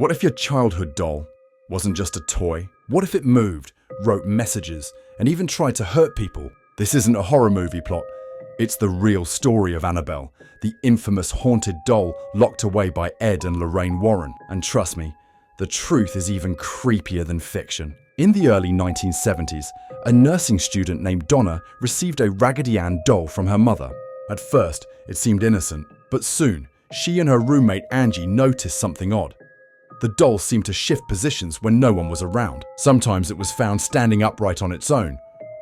What if your childhood doll wasn't just a toy? What if it moved, wrote messages, and even tried to hurt people? This isn't a horror movie plot. It's the real story of Annabelle, the infamous haunted doll locked away by Ed and Lorraine Warren. And trust me, the truth is even creepier than fiction. In the early 1970s, a nursing student named Donna received a Raggedy Ann doll from her mother. At first, it seemed innocent, but soon, she and her roommate Angie noticed something odd. The doll seemed to shift positions when no one was around. Sometimes it was found standing upright on its own,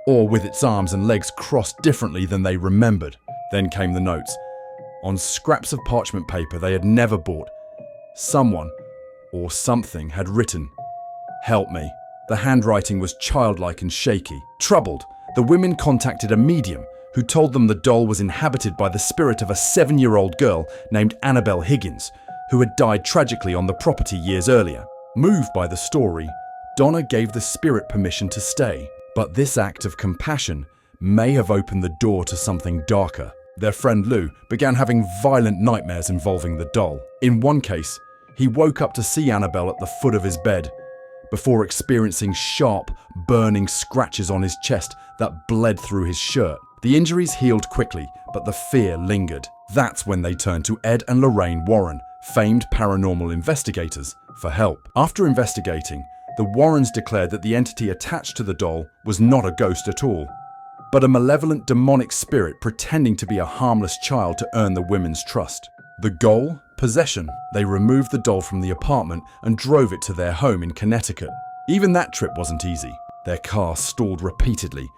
or with its arms and legs crossed differently than they remembered. Then came the notes. On scraps of parchment paper they had never bought, someone or something had written, "Help me." The handwriting was childlike and shaky. Troubled, the women contacted a medium who told them the doll was inhabited by the spirit of a 7-year-old girl named Annabelle Higgins, who had died tragically on the property years earlier. Moved by the story, Donna gave the spirit permission to stay. But this act of compassion may have opened the door to something darker. Their friend Lou began having violent nightmares involving the doll. In one case, he woke up to see Annabelle at the foot of his bed, before experiencing sharp, burning scratches on his chest that bled through his shirt. The injuries healed quickly, but the fear lingered. That's when they turned to Ed and Lorraine Warren, famed paranormal investigators, for help. After investigating, the Warrens declared that the entity attached to the doll was not a ghost at all, but a malevolent demonic spirit pretending to be a harmless child to earn the women's trust. The goal? Possession. They removed the doll from the apartment and drove it to their home in Connecticut. Even that trip wasn't easy. Their car stalled repeatedly,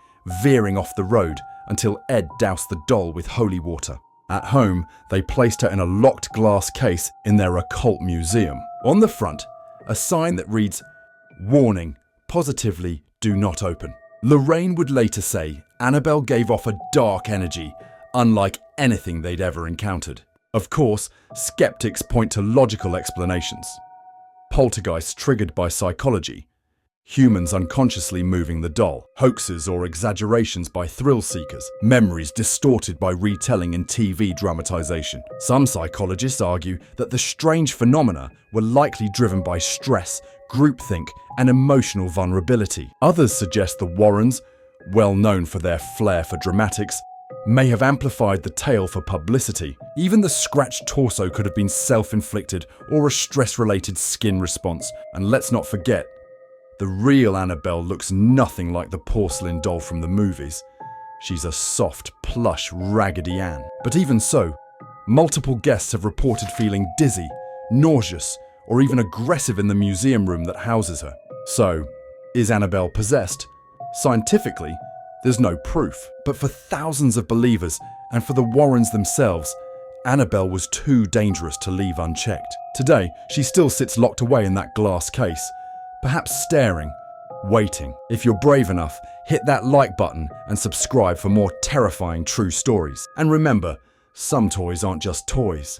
veering off the road until Ed doused the doll with holy water. At home, they placed her in a locked glass case in their occult museum. On the front, a sign that reads, "Warning, positively do not open." Lorraine would later say Annabelle gave off a dark energy, unlike anything they'd ever encountered. Of course, skeptics point to logical explanations. Poltergeists triggered by psychology, humans unconsciously moving the doll, hoaxes or exaggerations by thrill seekers, memories distorted by retelling and TV dramatization. Some psychologists argue that the strange phenomena were likely driven by stress, groupthink, and emotional vulnerability. Others suggest the Warrens, well known for their flair for dramatics, may have amplified the tale for publicity. Even the scratched torso could have been self-inflicted or a stress-related skin response. And let's not forget, the real Annabelle looks nothing like the porcelain doll from the movies. She's a soft, plush Raggedy Ann. But even so, multiple guests have reported feeling dizzy, nauseous, or even aggressive in the museum room that houses her. So, is Annabelle possessed? Scientifically, there's no proof. But for thousands of believers, and for the Warrens themselves, Annabelle was too dangerous to leave unchecked. Today, she still sits locked away in that glass case, perhaps staring, waiting. If you're brave enough, hit that like button and subscribe for more terrifying true stories. And remember, some toys aren't just toys.